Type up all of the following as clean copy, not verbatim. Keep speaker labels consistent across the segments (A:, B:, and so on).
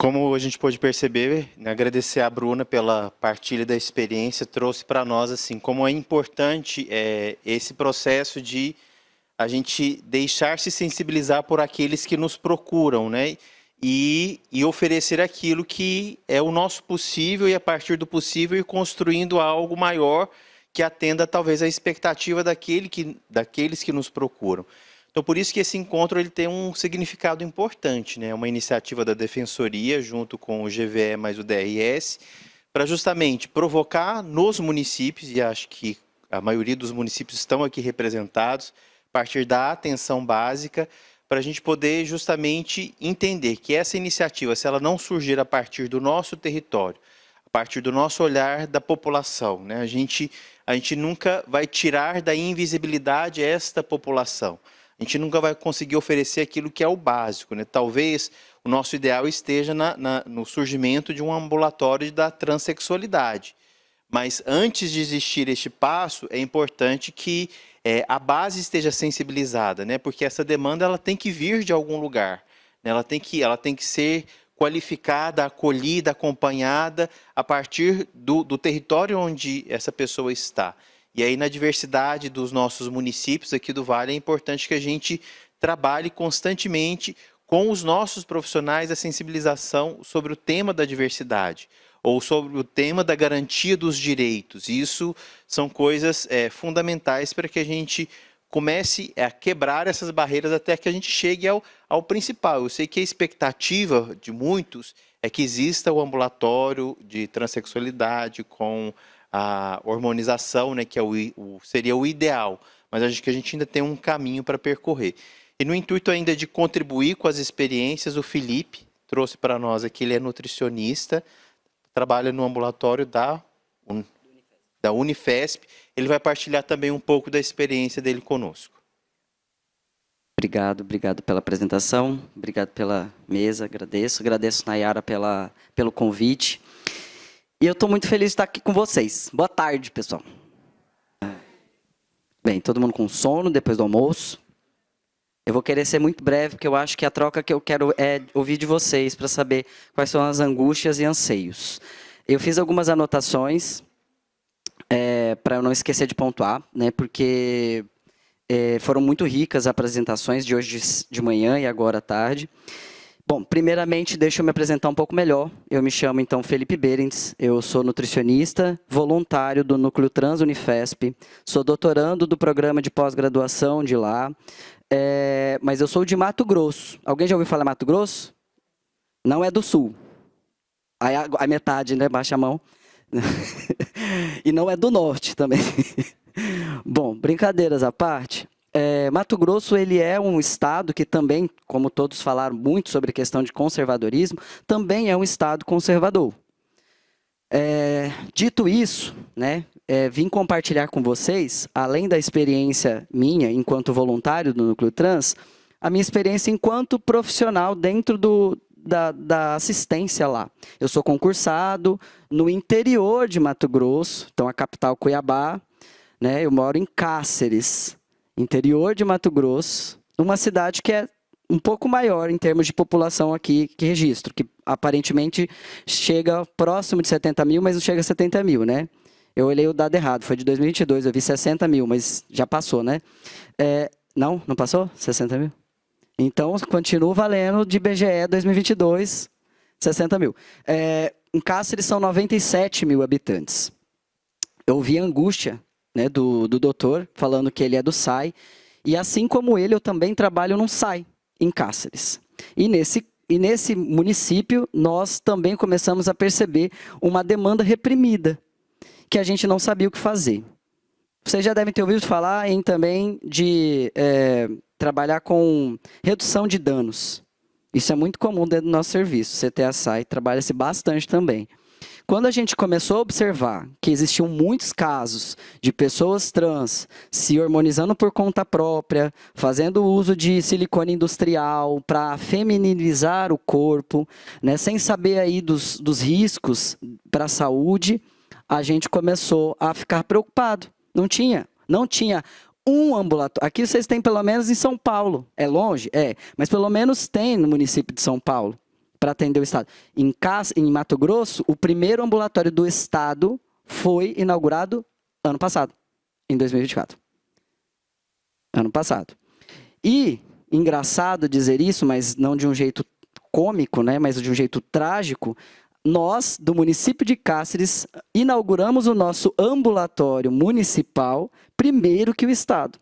A: Como a gente pôde perceber, né, agradecer à Bruna pela partilha da experiência, trouxe para nós assim como é importante esse processo de a gente deixar se sensibilizar por aqueles que nos procuram, né? E oferecer aquilo que é o nosso possível e a partir do possível ir construindo algo maior que atenda talvez a expectativa daqueles que nos procuram. Então, por isso que esse encontro ele tem um significado importante, né? Uma iniciativa da Defensoria, junto com o GVE mais o DRS, para justamente provocar nos municípios, e acho que a maioria dos municípios estão aqui representados, a partir da atenção básica, para a gente poder justamente entender que essa iniciativa, se ela não surgir a partir do nosso território, a partir do nosso olhar da população, né? A gente nunca vai tirar da invisibilidade esta população. A gente nunca vai conseguir oferecer aquilo que é o básico, né? Talvez o nosso ideal esteja no surgimento de um ambulatório da transexualidade. Mas antes de existir este passo, é importante que a base esteja sensibilizada, né? Porque essa demanda ela tem que vir de algum lugar, né? Ela tem que ser qualificada, acolhida, acompanhada a partir do território onde essa pessoa está. E aí, na diversidade dos nossos municípios aqui do Vale, é importante que a gente trabalhe constantemente com os nossos profissionais a sensibilização sobre o tema da diversidade ou sobre o tema da garantia dos direitos. Isso são coisas fundamentais para que a gente comece a quebrar essas barreiras até que a gente chegue ao principal. Eu sei que a expectativa de muitos é que exista o ambulatório de transexualidade com a hormonização, né, que seria o ideal, mas acho que a gente ainda tem um caminho para percorrer. E no intuito ainda de contribuir com as experiências, o Felipe trouxe para nós aqui, ele é nutricionista, trabalha no ambulatório da Unifesp, ele vai partilhar também um pouco da experiência dele conosco.
B: Obrigado pela apresentação, obrigado pela mesa, agradeço Nayara pelo convite. E eu estou muito feliz de estar aqui com vocês. Boa tarde, pessoal. Bem, todo mundo com sono depois do almoço. Eu vou querer ser muito breve, porque eu acho que a troca que eu quero é ouvir de vocês para saber quais são as angústias e anseios. Eu fiz algumas anotações para eu não esquecer de pontuar, né, porque foram muito ricas as apresentações de hoje de manhã e agora à tarde. Bom, primeiramente, deixa eu me apresentar um pouco melhor. Eu me chamo, então, Felipe Berends, eu sou nutricionista, voluntário do Núcleo Trans Unifesp, sou doutorando do programa de pós-graduação de lá, mas eu sou de Mato Grosso. Alguém já ouviu falar Mato Grosso? Não é do Sul. Aí a metade, né? Baixa a mão. E não é do Norte também. Bom, brincadeiras à parte. Mato Grosso ele é um estado que também, como todos falaram muito sobre a questão de conservadorismo, também é um estado conservador. Dito isso, né, vim compartilhar com vocês, além da experiência minha enquanto voluntário do Núcleo Trans, a minha experiência enquanto profissional dentro da assistência lá. Eu sou concursado no interior de Mato Grosso, então a capital Cuiabá, né, eu moro em Cáceres, interior de Mato Grosso, uma cidade que é um pouco maior em termos de população aqui que registro, que aparentemente chega próximo de 70 mil, mas não chega a 70 mil, né? Eu olhei o dado errado, foi de 2022, eu vi 60 mil, mas já passou, né? Não passou? 60 mil? Então, continua valendo de IBGE 2022, 60 mil. Em Cáceres são 97 mil habitantes. Eu vi a angústia, né, do doutor, falando que ele é do SAI, e assim como ele, eu também trabalho num SAI, em Cáceres. E nesse município, nós também começamos a perceber uma demanda reprimida, que a gente não sabia o que fazer. Vocês já devem ter ouvido falar também de trabalhar com redução de danos. Isso é muito comum dentro do nosso serviço, CTA SAI trabalha-se bastante também. Quando a gente começou a observar que existiam muitos casos de pessoas trans se hormonizando por conta própria, fazendo uso de silicone industrial para feminilizar o corpo, né, sem saber aí dos riscos para a saúde, a gente começou a ficar preocupado. Não tinha um ambulatório. Aqui vocês têm pelo menos em São Paulo. É longe? É, mas pelo menos tem no município de São Paulo. para atender o Estado. Em Mato Grosso, o primeiro ambulatório do Estado foi inaugurado ano passado, em 2024. Ano passado. E, engraçado dizer isso, mas não de um jeito cômico, né, mas de um jeito trágico, nós, do município de Cáceres, inauguramos o nosso ambulatório municipal primeiro que o Estado.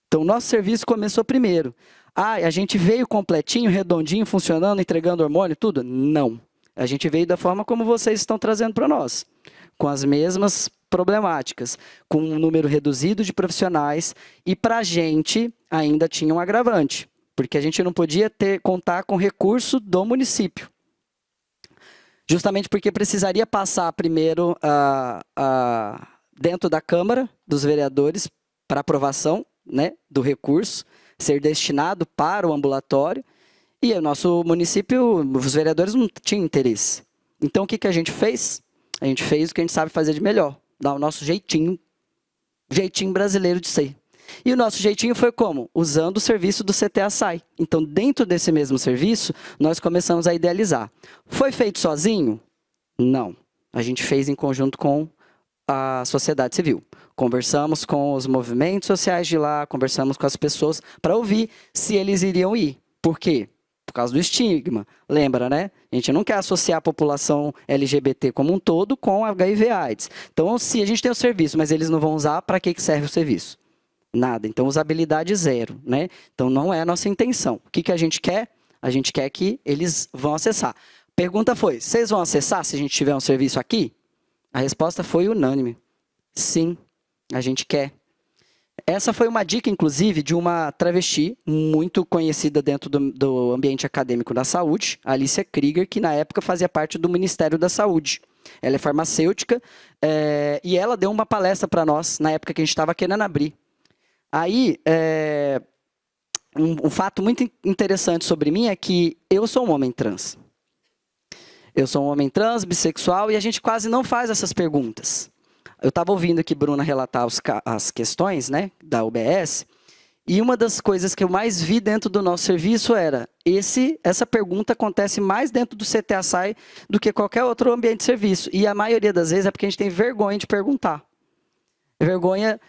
B: Então, o nosso serviço começou primeiro. A gente veio completinho, redondinho, funcionando, entregando hormônio, tudo? Não. A gente veio da forma como vocês estão trazendo para nós, com as mesmas problemáticas, com um número reduzido de profissionais, e para a gente ainda tinha um agravante, porque a gente não podia contar com recurso do município. Justamente porque precisaria passar primeiro dentro da Câmara dos Vereadores para aprovação, né, do recurso, ser destinado para o ambulatório, e o nosso município, os vereadores não tinham interesse. Então, o que a gente fez? A gente fez o que a gente sabe fazer de melhor, dar o nosso jeitinho brasileiro de ser. E o nosso jeitinho foi como? Usando o serviço do CTA-SAI. Então, dentro desse mesmo serviço, nós começamos a idealizar. Foi feito sozinho? Não. A gente fez em conjunto com a sociedade civil. Conversamos com os movimentos sociais de lá, conversamos com as pessoas para ouvir se eles iriam ir. Por quê? Por causa do estigma. Lembra, né? A gente não quer associar a população LGBT como um todo com HIV/AIDS. Então, se a gente tem o serviço, mas eles não vão usar, para que serve o serviço? Nada. Então, usabilidade zero, né? Então, não é a nossa intenção. O que a gente quer? A gente quer que eles vão acessar. Pergunta foi, vocês vão acessar se a gente tiver um serviço aqui? A resposta foi unânime. Sim, a gente quer. Essa foi uma dica, inclusive, de uma travesti muito conhecida dentro do ambiente acadêmico da saúde, Alicia Krieger, que na época fazia parte do Ministério da Saúde. Ela é farmacêutica e ela deu uma palestra para nós, na época que a gente estava querendo abrir. Aí, um fato muito interessante sobre mim é que eu sou um homem trans. Eu sou um homem trans, bissexual, e a gente quase não faz essas perguntas. Eu estava ouvindo aqui Bruna relatar as questões, né, da UBS, e uma das coisas que eu mais vi dentro do nosso serviço era, essa pergunta acontece mais dentro do CTA-SAI do que qualquer outro ambiente de serviço. E a maioria das vezes é porque a gente tem vergonha de perguntar. Vergonha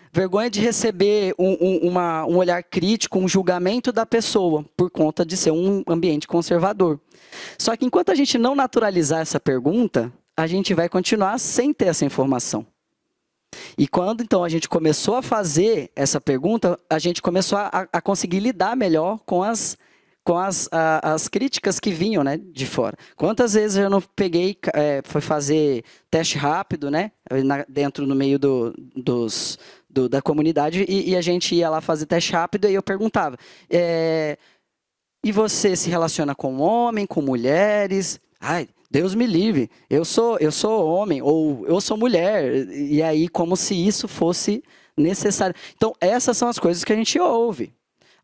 B: de receber um olhar crítico, um julgamento da pessoa, por conta de ser um ambiente conservador. Só que enquanto a gente não naturalizar essa pergunta, a gente vai continuar sem ter essa informação. E quando, então, a gente começou a fazer essa pergunta, a gente começou a conseguir lidar melhor com as críticas que vinham, né, de fora. Quantas vezes eu não peguei, foi fazer teste rápido, né, dentro no meio da comunidade, e a gente ia lá fazer teste rápido, e eu perguntava, e você se relaciona com homem, com mulheres? Ai, Deus me livre, eu sou homem, ou eu sou mulher, e aí como se isso fosse necessário. Então, essas são as coisas que a gente ouve.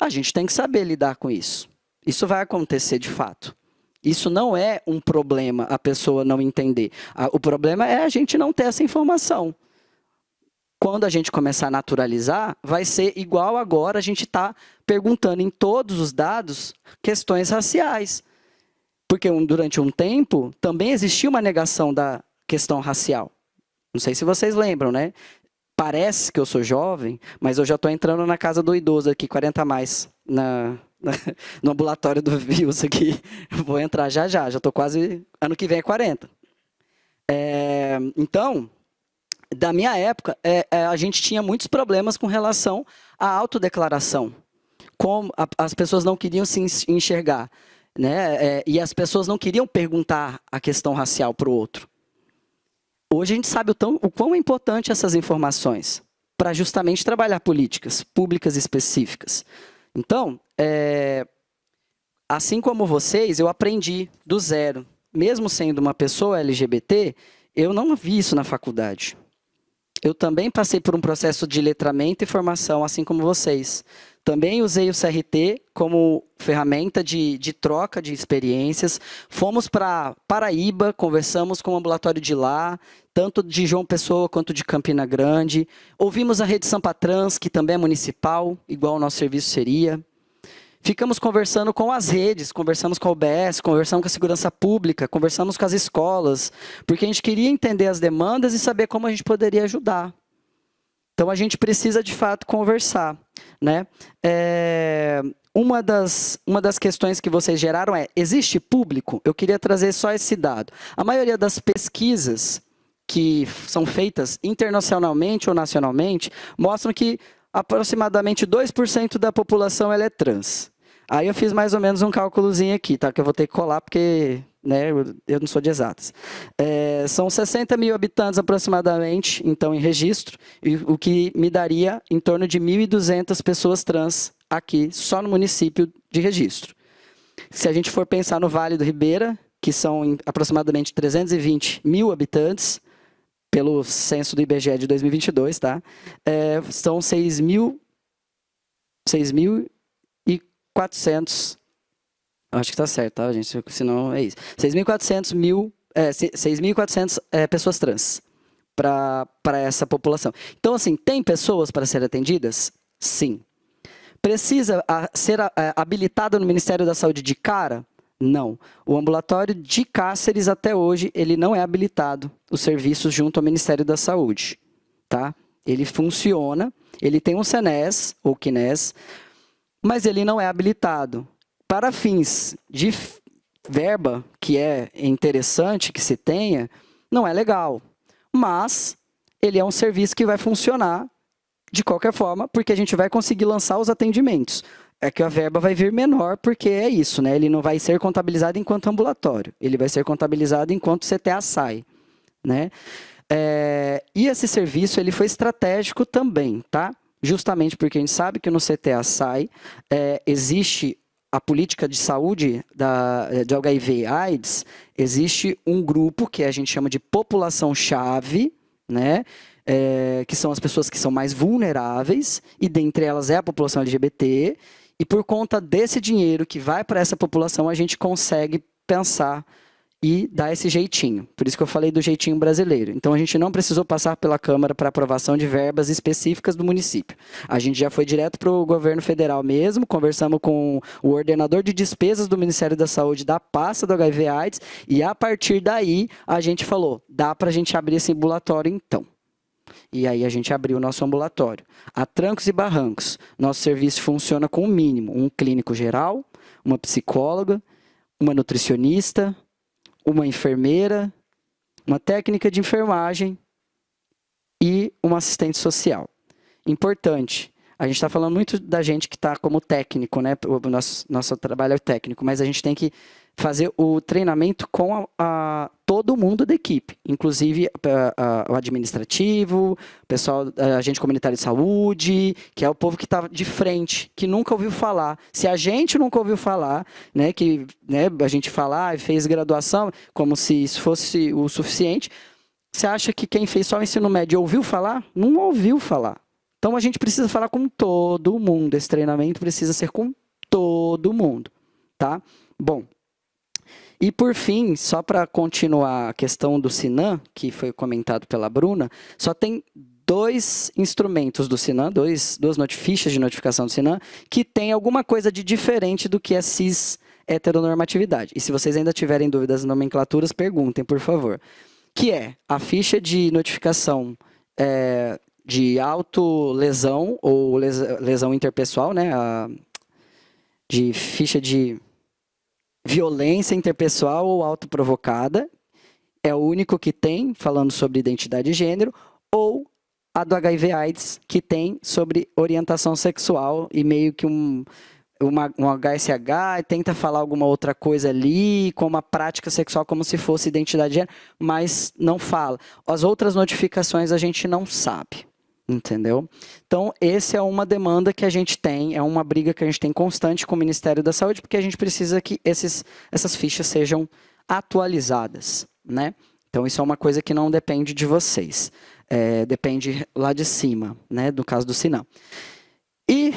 B: A gente tem que saber lidar com isso. Isso vai acontecer de fato. Isso não é um problema, a pessoa não entender. O problema é a gente não ter essa informação. Quando a gente começar a naturalizar, vai ser igual agora a gente está perguntando em todos os dados questões raciais. Porque durante um tempo também existia uma negação da questão racial. Não sei se vocês lembram, né? Parece que eu sou jovem, mas eu já estou entrando na casa do idoso aqui, 40 a mais, no ambulatório do VIUS aqui. Vou entrar já estou quase, ano que vem é 40. Então, da minha época, a gente tinha muitos problemas com relação à autodeclaração. Como as pessoas não queriam se enxergar, né? E as pessoas não queriam perguntar a questão racial para o outro. Hoje a gente sabe o quão é importante essas informações para justamente trabalhar políticas públicas específicas. Então, assim como vocês, eu aprendi do zero. Mesmo sendo uma pessoa LGBT, eu não vi isso na faculdade. Eu também passei por um processo de letramento e formação, assim como vocês. Também usei o CRT como ferramenta de troca de experiências. Fomos para Paraíba, conversamos com o ambulatório de lá, tanto de João Pessoa quanto de Campina Grande. Ouvimos a Rede Sampa Trans, que também é municipal, igual o nosso serviço seria. ficamos conversando com as redes, conversamos com a UBS, conversamos com a segurança pública, conversamos com as escolas, porque a gente queria entender as demandas e saber como a gente poderia ajudar. Então, a gente precisa, de fato, conversar, né? Uma das questões que vocês geraram é, existe público? Eu queria trazer só esse dado. A maioria das pesquisas que são feitas internacionalmente ou nacionalmente mostram que aproximadamente 2% da população ela é trans. Aí eu fiz mais ou menos um cálculozinho aqui, tá? Que eu vou ter que colar porque, né, eu não sou de exatas. São 60 mil habitantes aproximadamente, então, em registro, o que me daria em torno de 1.200 pessoas trans aqui, só no município de Registro. Se a gente for pensar no Vale do Ribeira, que são aproximadamente 320 mil habitantes, pelo censo do IBGE de 2022, tá? São 6.400, acho que está certo, tá, gente? Senão é isso. 6.400 pessoas trans para essa população. Então, assim, tem pessoas para serem atendidas? Sim. Precisa ser habilitado no Ministério da Saúde de cara? Não. O ambulatório de Cáceres, até hoje, ele não é habilitado, os serviços junto ao Ministério da Saúde. Tá? Ele funciona, ele tem um CNES, ou CNES, mas ele não é habilitado. Para fins de verba, que é interessante que se tenha, não é legal. Mas ele é um serviço que vai funcionar de qualquer forma, porque a gente vai conseguir lançar os atendimentos. É que a verba vai vir menor, porque é isso, né? Ele não vai ser contabilizado enquanto ambulatório, ele vai ser contabilizado enquanto CTA-SAI, né? E esse serviço ele foi estratégico também, tá? Justamente porque a gente sabe que no CTA-SAI existe a política de saúde de HIV e AIDS, existe um grupo que a gente chama de população-chave, né? Que são as pessoas que são mais vulneráveis, e dentre elas é a população LGBT, e por conta desse dinheiro que vai para essa população, a gente consegue pensar e dar esse jeitinho. Por isso que eu falei do jeitinho brasileiro. Então, a gente não precisou passar pela Câmara para aprovação de verbas específicas do município. A gente já foi direto para o governo federal mesmo, conversamos com o ordenador de despesas do Ministério da Saúde da pasta do HIV/AIDS, e a partir daí, a gente falou, dá para a gente abrir esse ambulatório então. E aí a gente abriu o nosso ambulatório. A trancos e barrancos, nosso serviço funciona com o mínimo: um clínico geral, uma psicóloga, uma nutricionista, uma enfermeira, uma técnica de enfermagem e uma assistente social. Importante, a gente está falando muito da gente que está como técnico, né? O nosso trabalho é técnico, mas a gente tem que fazer o treinamento com todo mundo da equipe, inclusive o administrativo, o pessoal, agente comunitário de saúde, que é o povo que está de frente, que nunca ouviu falar. Se a gente nunca ouviu falar, né, que, né, a gente fala, fez graduação, como se isso fosse o suficiente, você acha que quem fez só o ensino médio ouviu falar? Não ouviu falar. Então, a gente precisa falar com todo mundo. Esse treinamento precisa ser com todo mundo, tá? Bom, e por fim, só para continuar a questão do Sinan, que foi comentado pela Bruna, só tem 2 instrumentos do Sinan, duas fichas de notificação do Sinan, que tem alguma coisa de diferente do que é cis heteronormatividade. E se vocês ainda tiverem dúvidas em nomenclaturas, perguntem, por favor. Que é a ficha de notificação de autolesão ou lesão interpessoal, né? De ficha de violência interpessoal ou autoprovocada, é o único que tem, falando sobre identidade de gênero, ou a do HIV/AIDS, que tem sobre orientação sexual e meio que um HSH, e tenta falar alguma outra coisa ali, como a prática sexual, como se fosse identidade de gênero, mas não fala. As outras notificações a gente não sabe. Entendeu? Então, essa é uma demanda que a gente tem, é uma briga que a gente tem constante com o Ministério da Saúde, porque a gente precisa que essas fichas sejam atualizadas, né? Então, isso é uma coisa que não depende de vocês, depende lá de cima, né? Do caso do Sinan. E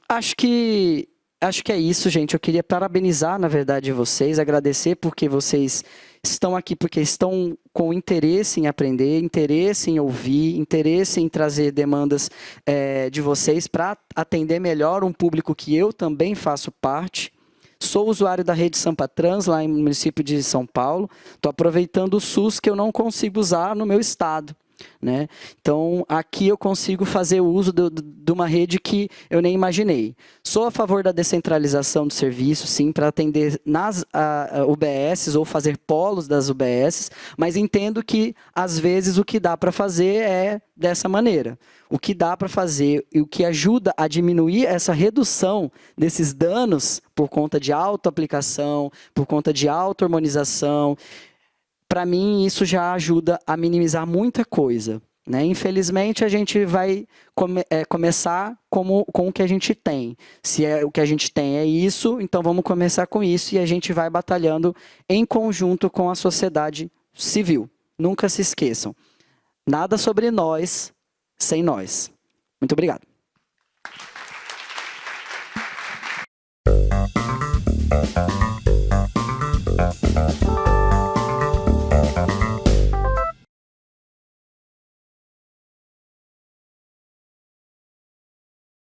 B: acho que acho que é isso, gente. Eu queria parabenizar, na verdade, vocês, agradecer porque vocês estão aqui, porque estão com interesse em aprender, interesse em ouvir, interesse em trazer demandas de vocês para atender melhor um público que eu também faço parte. Sou usuário da rede Sampatrans, lá no município de São Paulo. Estou aproveitando o SUS que eu não consigo usar no meu estado, né? Então, aqui eu consigo fazer o uso de uma rede que eu nem imaginei. Sou a favor da descentralização do serviço, sim, para atender nas UBSs ou fazer polos das UBSs, mas entendo que, às vezes, o que dá para fazer é dessa maneira. O que dá para fazer e o que ajuda a diminuir essa redução desses danos por conta de autoaplicação, por conta de auto-harmonização, para mim, isso já ajuda a minimizar muita coisa, né? Infelizmente, a gente vai começar com o que a gente tem. Se o que a gente tem é isso, então vamos começar com isso e a gente vai batalhando em conjunto com a sociedade civil. Nunca se esqueçam. Nada sobre nós sem nós. Muito obrigado.